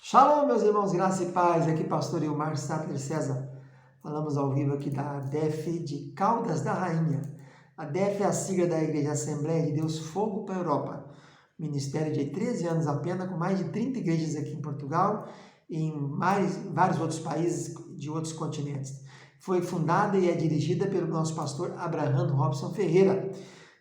Shalom, meus irmãos, graça e paz. Aqui pastor Ilmar Sattler César. Falamos ao vivo aqui da ADEF de Caldas da Rainha. A ADEF é a sigla da Igreja Assembleia de Deus Fogo para a Europa. Ministério de 13 anos apenas, com mais de 30 igrejas aqui em Portugal e em vários outros países de outros continentes. Foi fundada e é dirigida pelo nosso pastor Abraham Robson Ferreira.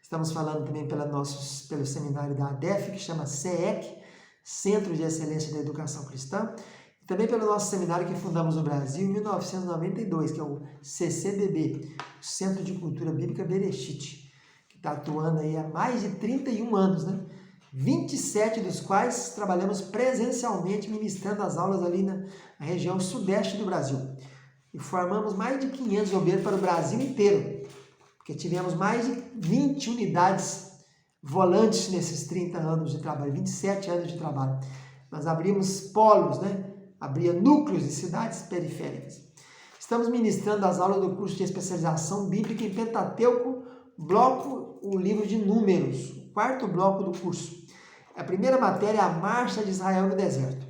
Estamos falando também pelo seminário da ADEF, que chama CEEC, Centro de Excelência da Educação Cristã, e também pelo nosso seminário que fundamos no Brasil em 1992, que é o CCBB, o Centro de Cultura Bíblica Bereshit, que está atuando aí há mais de 31 anos, né? 27 dos quais trabalhamos presencialmente, ministrando as aulas ali na região sudeste do Brasil. E formamos mais de 500 obreiros para o Brasil inteiro, porque tivemos mais de 20 unidades volantes nesses 30 anos de trabalho, 27 anos de trabalho. Nós abrimos polos, né? Abria núcleos de cidades periféricas. Estamos ministrando as aulas do curso de especialização bíblica em Pentateuco, o livro de Números, o quarto bloco do curso. A primeira matéria é a marcha de Israel no deserto.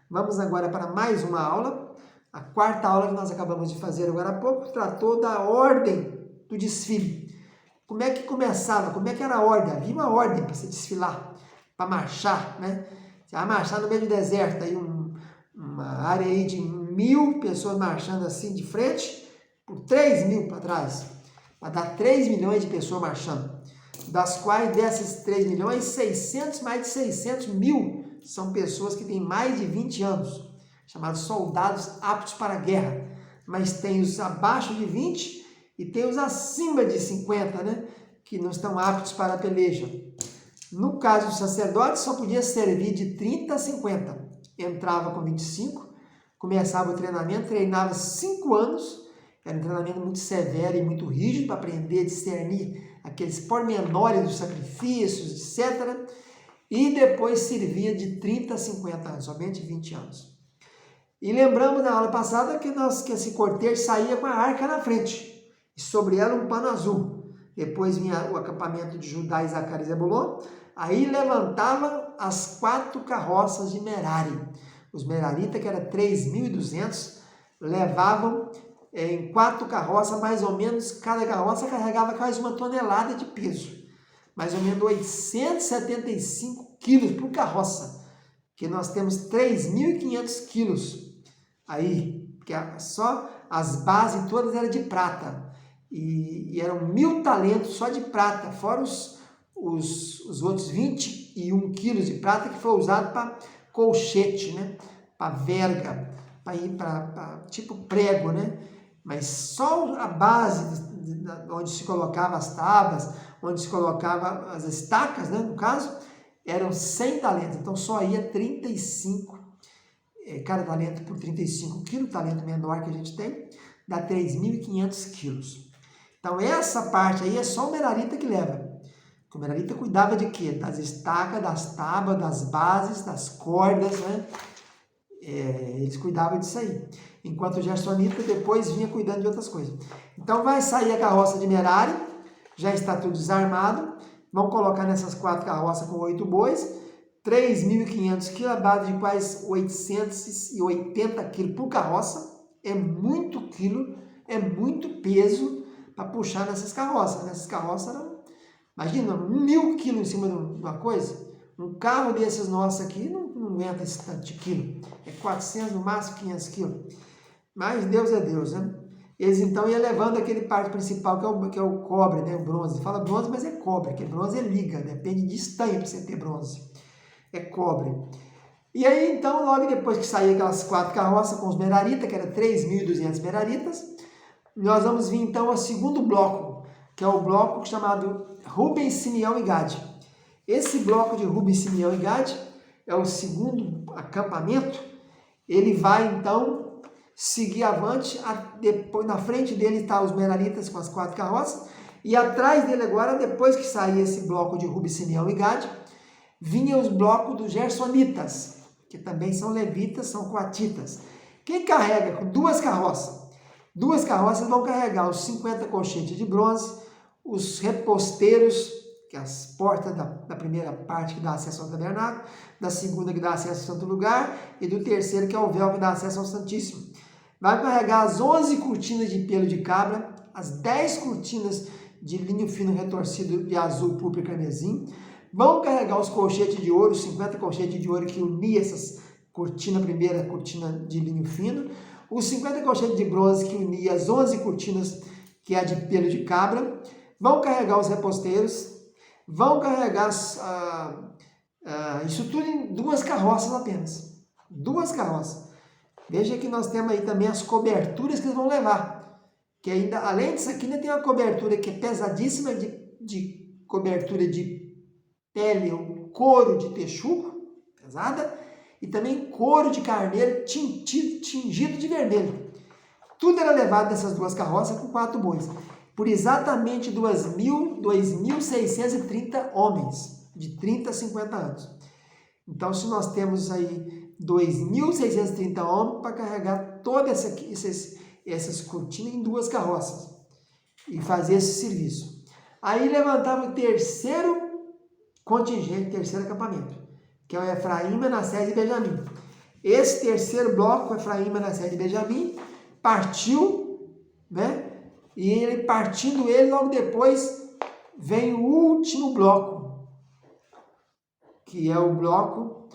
Vamos agora para mais uma aula. A quarta aula que nós acabamos de fazer agora há pouco tratou da ordem do desfile. Como é que começava? Como é que era a ordem? Havia uma ordem para se desfilar, para marchar, né? Você vai marchar no meio do deserto, aí uma área aí de 1.000 pessoas marchando assim de frente, por 3.000 para trás, para dar 3 milhões de pessoas marchando, das quais desses 3 milhões, mais de 600 mil são pessoas que têm mais de 20 anos, chamados soldados aptos para a guerra, mas tem os abaixo de 20 e tem os acima de 50, né? Que não estão aptos para a peleja. No caso dos sacerdotes, só podia servir de 30 a 50. Entrava com 25, começava o treinamento, treinava 5 anos. Era um treinamento muito severo e muito rígido para aprender a discernir aqueles pormenores dos sacrifícios, etc. E depois servia de 30 a 50 anos, somente 20 anos. E lembramos na aula passada que esse cortejo saía com a arca na frente. E sobre ela um pano azul. Depois vinha o acampamento de Judá, Isacar e Zebulon. Aí levantava as 4 carroças de Merari. Os meraritas, que eram 3.200, levavam em 4 carroças, mais ou menos, cada carroça carregava quase 1 tonelada de peso. Mais ou menos 875 quilos por carroça. Que nós temos 3.500 quilos aí. Porque só as bases todas eram de prata. E eram 1.000 talentos só de prata, fora os outros 21 quilos de prata que foi usado para colchete, né? Para verga, para tipo prego, né? Mas só a base onde se colocava as tábuas, onde se colocava as estacas, né? No caso, eram 100 talentos, então só ia 35, cada talento por 35 quilos, talento menor que a gente tem, dá 3.500 quilos. Então essa parte aí é só o merarita que leva. O merarita cuidava de quê? Das estacas, das tábuas, das bases, das cordas, né? Eles cuidavam disso aí. Enquanto o gersonita depois vinha cuidando de outras coisas. Então vai sair a carroça de Merari, já está tudo desarmado. Vão colocar nessas 4 carroças com 8 bois, 3.500 quilos, a base de quase 880 quilos por carroça. É muito quilo, é muito peso para puxar nessas carroças. Nessas carroças eram, imagina, 1.000 quilos em cima de uma coisa. Um carro desses nossos aqui não aguenta esse tanto de quilo. É 400, no máximo 500 quilos. Mas Deus é Deus, né? Eles então iam levando aquele parte principal, que é o cobre, né? O bronze. Fala bronze, mas é cobre, porque bronze é liga, depende de estanho para você ter bronze. É cobre. E aí, então, logo depois que saía aquelas 4 carroças com os meraritas, que eram 3.200 meraritas, nós vamos vir então ao segundo bloco, que é o bloco chamado Ruben, Simeão e Gade. Esse bloco de Ruben, Simeão e Gade é o segundo acampamento. Ele vai então seguir avante, depois na frente dele está os meraritas com as 4 carroças, e atrás dele agora, depois que sair esse bloco de Ruben, Simeão e Gade, vinha os blocos dos gersonitas, que também são levitas, são coatitas. Quem carrega com 2 carroças? 2 carroças vão carregar os 50 colchetes de bronze, os reposteiros, que é as portas da primeira parte que dá acesso ao tabernáculo, da segunda que dá acesso ao santo lugar, e do terceiro que é o véu que dá acesso ao Santíssimo. Vai carregar as 11 cortinas de pelo de cabra, as 10 cortinas de linho fino retorcido de azul, púrpura e carmesim. Vão carregar os colchetes de ouro, 50 colchetes de ouro que unia essas cortinas, a primeira cortina de linho fino. Os 50 colchetes de bronze que unia as 11 cortinas, que é a de pelo de cabra. Vão carregar os reposteiros. Vão carregar isso tudo em 2 carroças apenas. 2 carroças. Veja que nós temos aí também as coberturas que eles vão levar. Que ainda, além disso aqui, ainda tem uma cobertura que é pesadíssima de cobertura de pele ou couro de texugo, pesada, e também couro de carneiro tingido de vermelho. Tudo era levado nessas 2 carroças com 4 bois, por exatamente 2.630 homens, de 30 a 50 anos. Então, se nós temos aí 2.630 homens para carregar todas essas cortinas em 2 carroças e fazer esse serviço. Aí levantava o terceiro contingente, terceiro acampamento, que é o Efraim, Manassés e Benjamim. Esse terceiro bloco, Efraim, Manassés e Benjamim, partiu, né? E ele partindo logo depois vem o último bloco, que é o bloco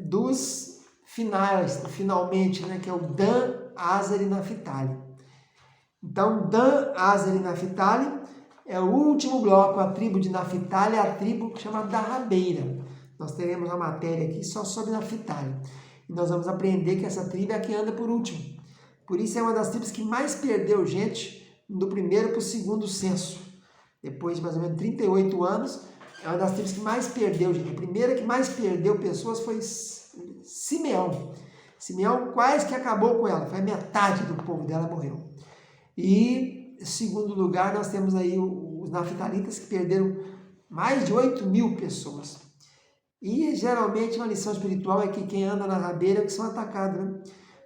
dos finalmente, né? Que é o Dan, Aser e Naphtali. Então, Dan, Aser e Naphtali é o último bloco, a tribo de Naphtali é a tribo chamada da rabeira. Nós teremos uma matéria aqui só sobre Naphtali. E nós vamos aprender que essa tribo é a que anda por último. Por isso é uma das tribos que mais perdeu gente do primeiro para o segundo censo. Depois de mais ou menos 38 anos, é uma das tribos que mais perdeu gente. A primeira que mais perdeu pessoas foi Simeão. Simeão quase que acabou com ela. Foi metade do povo dela morreu. E, em segundo lugar, nós temos aí os naftalitas que perderam mais de 8.000 pessoas. E, geralmente, uma lição espiritual é que quem anda na rabeira é que são atacados, né?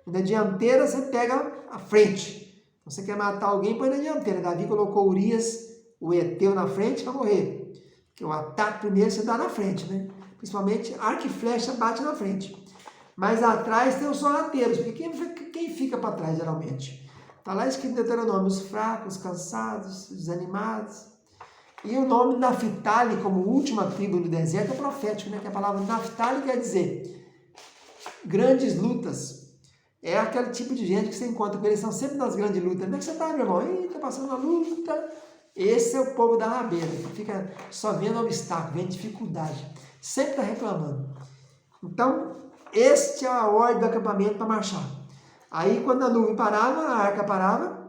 Na dianteira, você pega a frente. Você quer matar alguém, põe na dianteira. Davi colocou Urias, o Eteu, na frente para morrer. Porque o ataque primeiro você dá na frente, né? Principalmente arco e flecha bate na frente. Mas atrás tem os sorrateiros, porque quem fica para trás, geralmente? Está lá escrito em Deuteronômio, os fracos, cansados, desanimados. E o nome Naphtali, como última tribo no deserto, é profético, né? Que a palavra Naphtali quer dizer grandes lutas. É aquele tipo de gente que você encontra com eles, são sempre nas grandes lutas. Como é que você está, meu irmão? Está passando uma luta. Esse é o povo da rabeira, que fica só vendo obstáculo, vendo dificuldade. Sempre está reclamando. Então, este é a ordem do acampamento para marchar. Aí, quando a nuvem parava, a arca parava,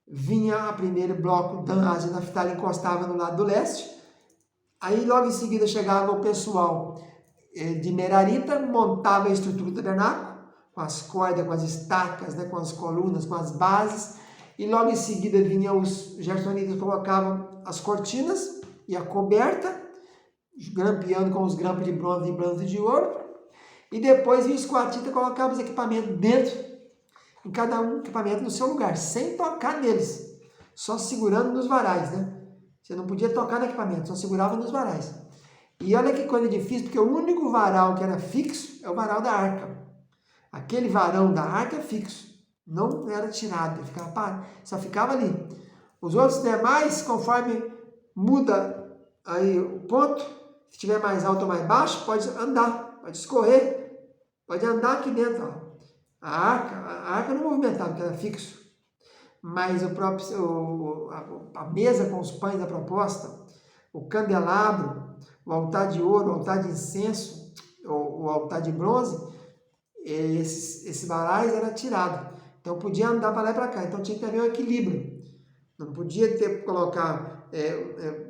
vinha o primeiro bloco, Dan, Aser e Naphtali encostava no lado do leste. Aí, logo em seguida, chegava o pessoal de Merarita, montava a estrutura do tabernáculo, com as cordas, com as estacas, né, com as colunas, com as bases. E logo em seguida vinham os gersonitas, colocavam as cortinas e a coberta, grampeando com os grampos de bronze e bronze de ouro. E depois vinha os coatitas, colocavam os equipamentos dentro, em cada um equipamento no seu lugar, sem tocar neles, só segurando nos varais, né? Você não podia tocar no equipamento, só segurava nos varais. E olha que coisa difícil, porque o único varal que era fixo é o varal da arca. Aquele varão da arca é fixo, não era tirado, só ficava ali. Os outros demais, conforme muda aí o ponto, se estiver mais alto ou mais baixo, pode andar, pode escorrer, pode andar aqui dentro. Ó. A arca não movimentava, porque era fixo. Mas a mesa com os pães da proposta, o candelabro, o altar de ouro, o altar de incenso, o altar de bronze, esses varais era tirado. Então podia andar para lá e para cá. Então tinha que haver um equilíbrio. Não podia colocar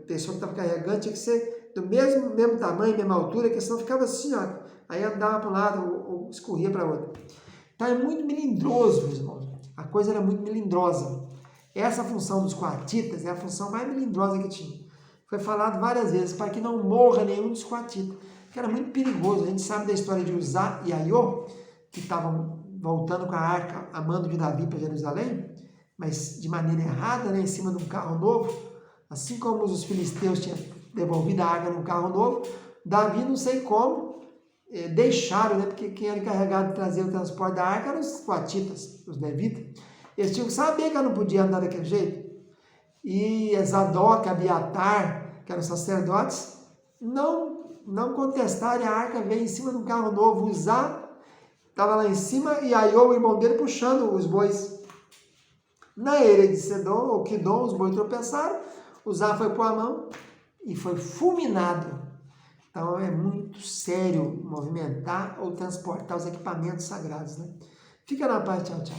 pessoa que estava carregando, tinha que ser do mesmo tamanho, mesma altura, que senão ficava assim, ó. Aí andava para um lado ou escorria para outro. Então é muito melindroso, meus irmãos. A coisa era muito melindrosa. Essa função dos coatitas é a função mais melindrosa que tinha. Foi falado várias vezes para que não morra nenhum dos coatitas. Que era muito perigoso. A gente sabe da história de Uzá e Aiô, que estavam voltando com a arca a mando de Davi para Jerusalém, mas de maneira errada, né, em cima de um carro novo, assim como os filisteus tinham devolvida a arca num carro novo. Davi, não sei como, deixaram, né? Porque quem era encarregado de trazer o transporte da arca eram os coatitas, os levitas. Eles tinham que saber que eu não podia andar daquele jeito. E Zadok, Abiatar, que eram sacerdotes, não contestaram. A arca veio em cima de um carro novo. Uzá estava lá em cima e Aiô, o irmão dele, puxando os bois. Na eira de Sedom, ou Kidom, os bois tropeçaram. Uzá foi pôr a mão e foi fulminado. Então é muito sério movimentar ou transportar os equipamentos sagrados, né? Fica na paz, tchau, tchau.